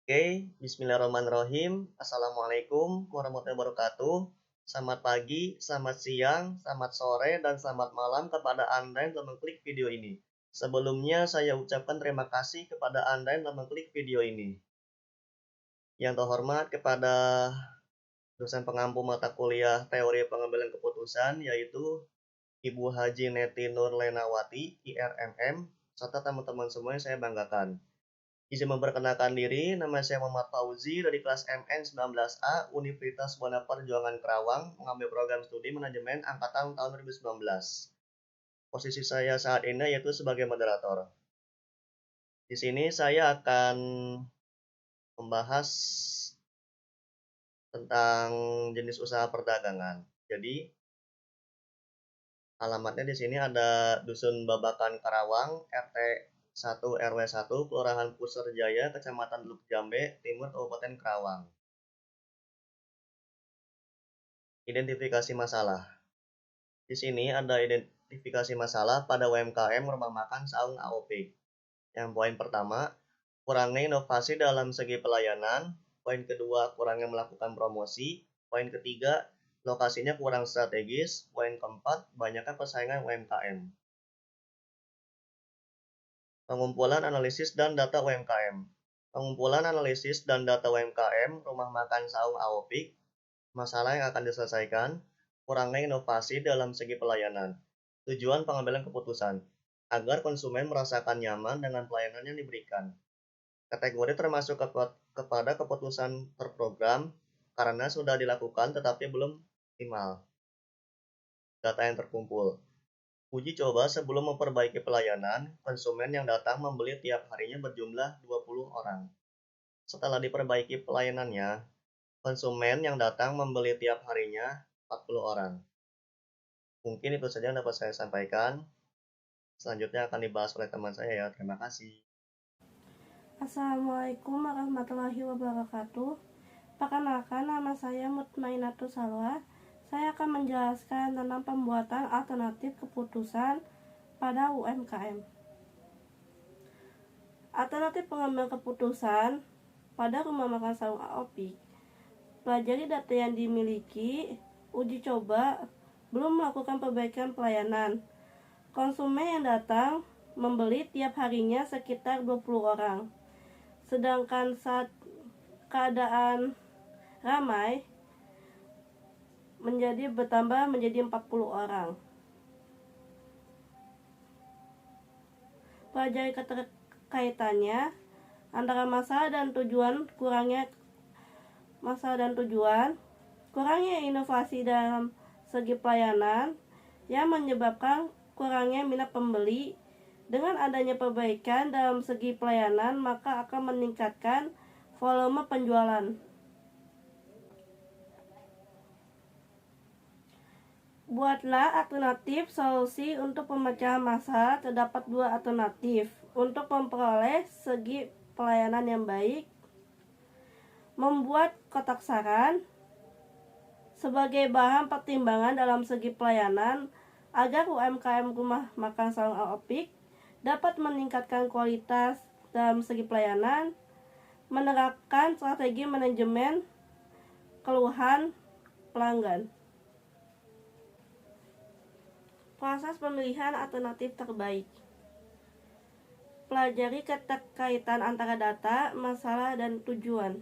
Oke, bismillahirrahmanirrahim. Assalamualaikum warahmatullahi wabarakatuh. Selamat pagi, selamat siang, selamat sore, dan selamat malam kepada Anda yang telah mengklik video ini. Sebelumnya, saya ucapkan terima kasih kepada Anda yang telah mengklik video ini. Yang terhormat kepada dosen pengampu mata kuliah Teori Pengambilan Keputusan, yaitu Ibu Haji Neti Nur Lenawati, IRMM, serta teman-teman semua yang saya banggakan. Izin memperkenalkan diri, nama saya Muhammad Fauzi dari kelas MN19A Universitas Buana Perjuangan Kerawang, mengambil program studi manajemen angkatan tahun 2019. Posisi saya saat ini yaitu sebagai moderator. Di sini saya akan membahas tentang jenis usaha perdagangan. Jadi, alamatnya di sini ada Dusun Babakan Karawang, RT 1 RW 1, Kelurahan Puserjaya, Kecamatan Teluk Jambe, Timur Kabupaten Karawang. Identifikasi masalah. Di sini ada identifikasi masalah pada UMKM rumah makan saung AOP. Yang poin pertama, kurangnya inovasi dalam segi pelayanan. Poin kedua, kurangnya melakukan promosi. Poin ketiga, lokasinya kurang strategis. Poin keempat, banyaknya persaingan UMKM. Pengumpulan analisis dan data UMKM. Pengumpulan analisis dan data UMKM rumah makan saung AOP. Masalah yang akan diselesaikan, kurangnya inovasi dalam segi pelayanan. Tujuan pengambilan keputusan, agar konsumen merasakan nyaman dengan pelayanan yang diberikan. Kategori termasuk kepada keputusan terprogram karena sudah dilakukan tetapi belum optimal. Data yang terkumpul. Uji coba sebelum memperbaiki pelayanan, konsumen yang datang membeli tiap harinya berjumlah 20 orang. Setelah diperbaiki pelayanannya, konsumen yang datang membeli tiap harinya 40 orang. Mungkin itu saja yang dapat saya sampaikan. Selanjutnya akan dibahas oleh teman saya ya. Terima kasih. Assalamualaikum warahmatullahi wabarakatuh. Perkenalkan, nama saya Mutmainatus Salwa. Saya akan menjelaskan tentang pembuatan alternatif keputusan pada UMKM. Alternatif pengambilan keputusan pada rumah makan saung AOP. Pelajari data yang dimiliki, uji coba, belum melakukan perbaikan pelayanan. Konsumen yang datang membeli tiap harinya sekitar 20 orang. Sedangkan saat keadaan ramai bertambah menjadi 40 orang. Pelajari keterkaitannya antara masalah dan tujuan. Kurangnya inovasi dalam segi pelayanan yang menyebabkan kurangnya minat pembeli. Dengan adanya perbaikan dalam segi pelayanan, maka akan meningkatkan volume penjualan. Buatlah alternatif solusi untuk pemecahan masalah. Terdapat dua alternatif untuk memperoleh segi pelayanan yang baik. Membuat kotak saran sebagai bahan pertimbangan dalam segi pelayanan agar UMKM rumah makan saung AOP dapat meningkatkan kualitas dalam segi pelayanan. Menerapkan strategi manajemen keluhan pelanggan. Proses pemilihan alternatif terbaik. Pelajari keterkaitan antara data, masalah, dan tujuan.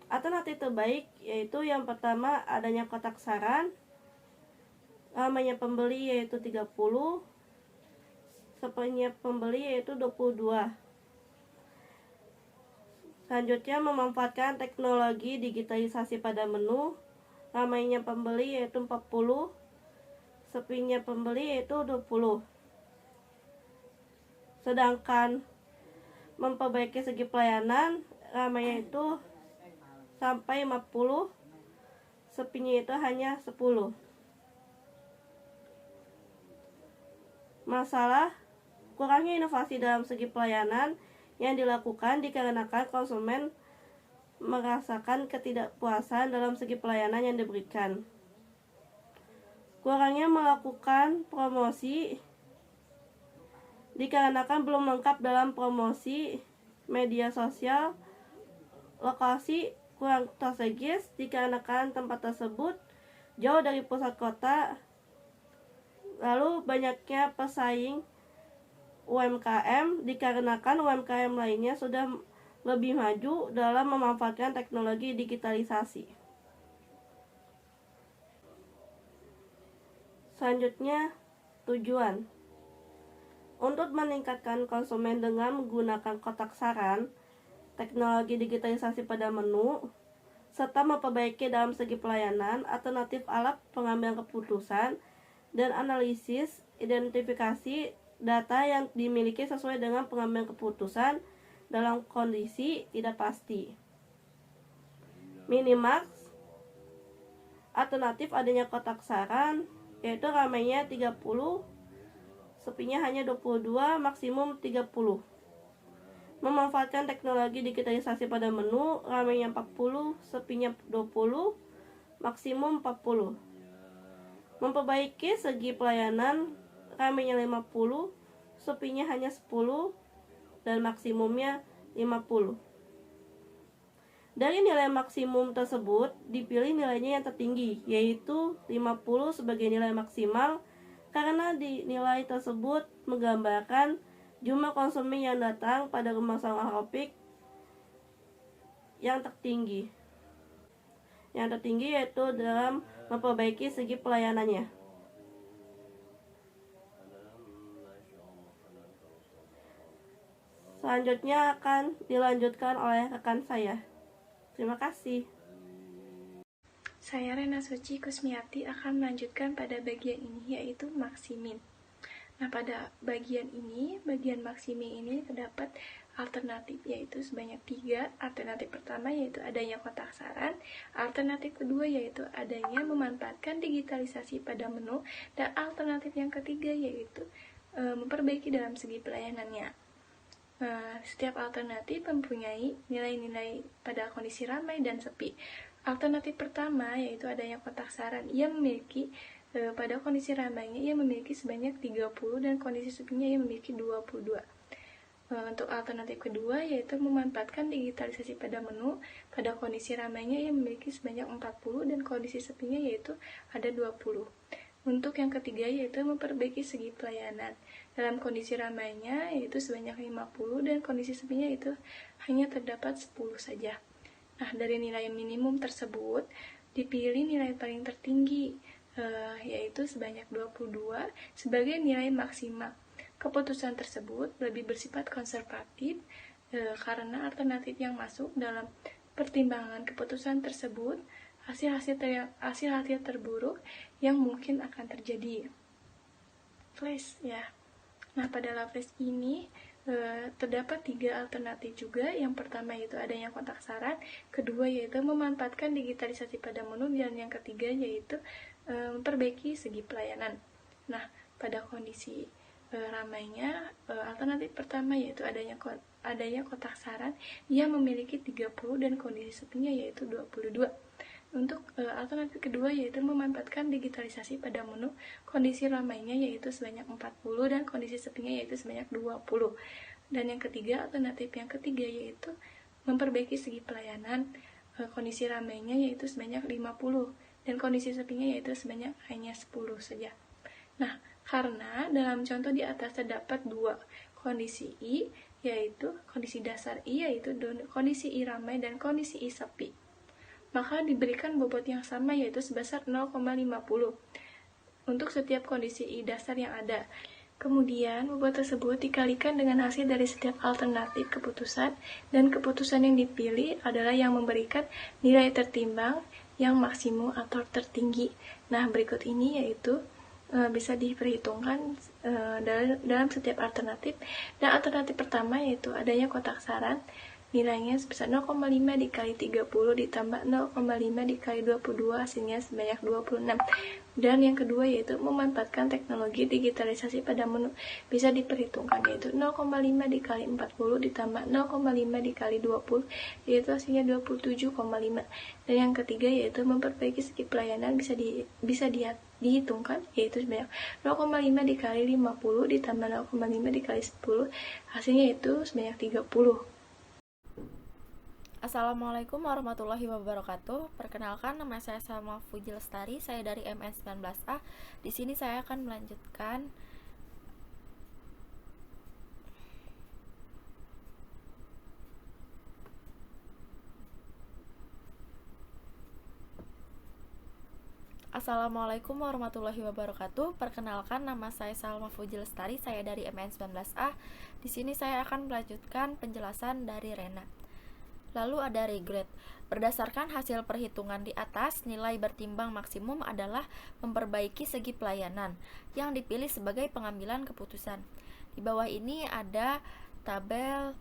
Alternatif terbaik yaitu yang pertama, adanya kotak saran. Ramainya pembeli yaitu 30, sepinya pembeli yaitu 22. Selanjutnya, memanfaatkan teknologi digitalisasi pada menu. Ramainya pembeli yaitu 40, sepinya pembeli yaitu 20. Sedangkan memperbaiki segi pelayanan, ramainya itu sampai 50, sepinya itu hanya 10. Masalah, kurangnya inovasi dalam segi pelayanan yang dilakukan dikarenakan konsumen merasakan ketidakpuasan dalam segi pelayanan yang diberikan. Kurangnya melakukan promosi dikarenakan belum lengkap dalam promosi media sosial, lokasi kurang strategis dikarenakan tempat tersebut jauh dari pusat kota, lalu banyaknya pesaing UMKM dikarenakan UMKM lainnya sudah lebih maju dalam memanfaatkan teknologi digitalisasi. Selanjutnya, tujuan. Untuk meningkatkan konsumen dengan menggunakan kotak saran, teknologi digitalisasi pada menu, serta memperbaiki dalam segi pelayanan, alternatif alat pengambilan keputusan, dan analisis identifikasi data yang dimiliki sesuai dengan pengambilan keputusan dalam kondisi tidak pasti. Minimax, alternatif adanya kotak saran, yaitu ramainya 30, sepinya hanya 22, maksimum 30. Memanfaatkan teknologi digitalisasi pada menu, ramainya 40, sepinya 20, maksimum 40. Memperbaiki segi pelayanan, ramainya 50, sepinya hanya 10, dan maksimumnya 50. Dari nilai maksimum tersebut, dipilih nilainya yang tertinggi, yaitu 50 sebagai nilai maksimal, karena di nilai tersebut menggambarkan jumlah konsumen yang datang pada rumah saung aerobic yang tertinggi. Yang tertinggi yaitu dalam memperbaiki segi pelayanannya. Selanjutnya akan dilanjutkan oleh rekan saya. Terima kasih. Saya Rena Suci Kusmiati akan melanjutkan pada bagian ini, yaitu maksimin. Nah, pada bagian ini, bagian maksimin ini terdapat alternatif, yaitu sebanyak 3. Alternatif pertama yaitu adanya kotak saran, alternatif kedua yaitu adanya memanfaatkan digitalisasi pada menu, dan alternatif yang ketiga yaitu memperbaiki dalam segi pelayanannya. Setiap alternatif mempunyai nilai-nilai pada kondisi ramai dan sepi. Alternatif pertama yaitu adanya kotak saran, ia memiliki pada kondisi ramainya ia memiliki sebanyak 30 dan kondisi sepinya ia memiliki 22. Untuk alternatif kedua yaitu memanfaatkan digitalisasi pada menu, pada kondisi ramainya ia memiliki sebanyak 40 dan kondisi sepinya yaitu ada 20. Untuk yang ketiga yaitu memperbaiki segi pelayanan. Dalam kondisi ramainya yaitu sebanyak 50 dan kondisi sepinya itu hanya terdapat 10 saja. Nah, dari nilai minimum tersebut dipilih nilai paling tertinggi yaitu sebanyak 22 sebagai nilai maksimal. Keputusan tersebut lebih bersifat konservatif karena alternatif yang masuk dalam pertimbangan keputusan tersebut hasil-hasil terburuk yang mungkin akan terjadi. Flash ya. Nah, pada flash ini terdapat 3 alternatif juga. Yang pertama yaitu adanya kotak saran, kedua yaitu memanfaatkan digitalisasi pada menu, dan yang ketiga yaitu memperbaiki segi pelayanan. Nah, pada kondisi ramainya, alternatif pertama yaitu adanya kotak saran, ia memiliki 30 dan kondisi sepinya yaitu 22. Untuk alternatif kedua yaitu memanfaatkan digitalisasi pada menu, kondisi ramainya yaitu sebanyak 40 dan kondisi sepinya yaitu sebanyak 20. Dan yang ketiga, alternatif yang ketiga yaitu memperbaiki segi pelayanan, kondisi ramainya yaitu sebanyak 50 dan kondisi sepinya yaitu sebanyak hanya 10 saja. Nah, karena dalam contoh di atas terdapat 2 kondisi I, yaitu kondisi dasar I yaitu kondisi I ramai dan kondisi I sepi, maka diberikan bobot yang sama yaitu sebesar 0,50 untuk setiap kondisi I dasar yang ada. Kemudian bobot tersebut dikalikan dengan hasil dari setiap alternatif keputusan, dan keputusan yang dipilih adalah yang memberikan nilai tertimbang yang maksimum atau tertinggi. Nah, berikut ini yaitu bisa diperhitungkan dalam setiap alternatif. Dan alternatif pertama yaitu adanya kotak saran, nilainya sebesar 0,5 dikali 30 ditambah 0,5 dikali 22, hasilnya sebanyak 26. Dan yang kedua yaitu memanfaatkan teknologi digitalisasi pada menu, bisa diperhitungkan yaitu 0,5 dikali 40 ditambah 0,5 dikali 20, yaitu hasilnya 27,5. Dan yang ketiga yaitu memperbaiki segi pelayanan, bisa dihitungkan yaitu sebanyak 0,5 dikali 50 ditambah 0,5 dikali 10, hasilnya itu sebanyak 30. Assalamualaikum warahmatullahi wabarakatuh. Perkenalkan, nama saya Salma Fuji Lestari. Saya dari MN19A. Di sini saya akan melanjutkan Assalamualaikum warahmatullahi wabarakatuh. Perkenalkan, nama saya Salma Fuji Lestari. Saya dari MN19A. Di sini saya akan melanjutkan penjelasan dari Rena. Lalu ada regret. Berdasarkan hasil perhitungan di atas, nilai bertimbang maksimum adalah memperbaiki segi pelayanan yang dipilih sebagai pengambilan keputusan. Di bawah ini ada tabel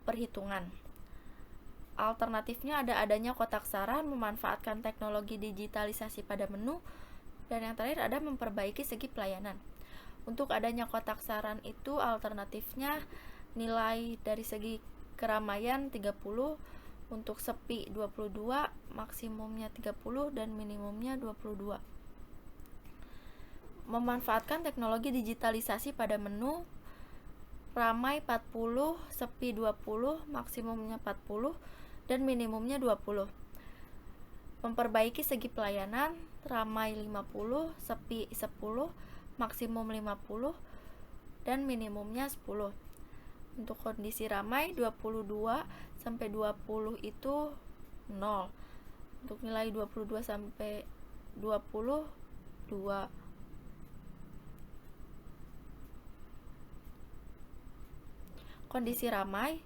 perhitungan. Alternatifnya ada adanya kotak saran, memanfaatkan teknologi digitalisasi pada menu, dan yang terakhir ada memperbaiki segi pelayanan. Untuk adanya kotak saran itu alternatifnya nilai dari segi keramaian 30, untuk sepi 22, maksimumnya 30 dan minimumnya 22. Memanfaatkan teknologi digitalisasi pada menu, ramai 40, sepi 20, maksimumnya 40 dan minimumnya 20. Memperbaiki segi pelayanan, ramai 50, sepi 10, maksimum 50 dan minimumnya 10. Untuk kondisi ramai 22 sampai 20 itu 0. Untuk nilai 22 sampai 20 2. Kondisi ramai.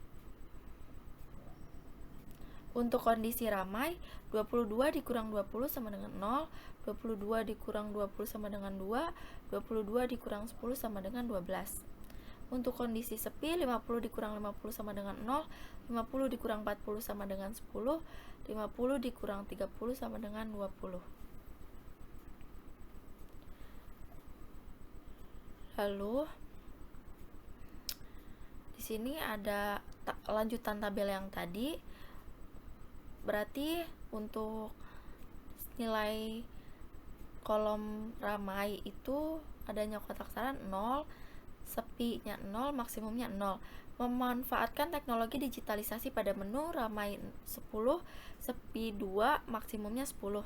Untuk kondisi ramai, 22 dikurang 20 sama dengan 0, 22 dikurang 20 sama dengan 2, 22 dikurang 10 sama dengan 12. Untuk kondisi sepi, 50 dikurang 50 sama dengan 0, 50 dikurang 40 sama dengan 10, 50 dikurang 30 sama dengan 20. Lalu di sini ada lanjutan tabel yang tadi. Berarti untuk nilai kolom ramai itu adanya kotak saran 0, sepinya 0, maksimumnya 0. Memanfaatkan teknologi digitalisasi pada menu, ramai 10, sepi 2, maksimumnya 10.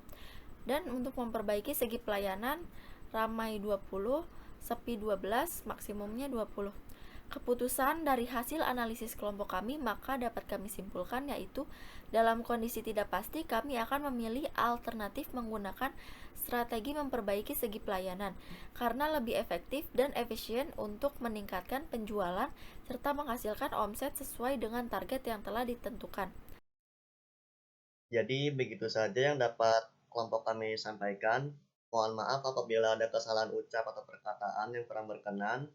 Dan untuk memperbaiki segi pelayanan, ramai 20, sepi 12, maksimumnya 20. Keputusan dari hasil analisis kelompok kami maka dapat kami simpulkan, yaitu dalam kondisi tidak pasti kami akan memilih alternatif menggunakan strategi memperbaiki segi pelayanan karena lebih efektif dan efisien untuk meningkatkan penjualan serta menghasilkan omset sesuai dengan target yang telah ditentukan. Jadi begitu saja yang dapat kelompok kami sampaikan. Mohon maaf apabila ada kesalahan ucap atau perkataan yang kurang berkenan.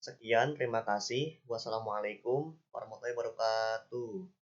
Sekian, terima kasih. Wassalamualaikum warahmatullahi wabarakatuh.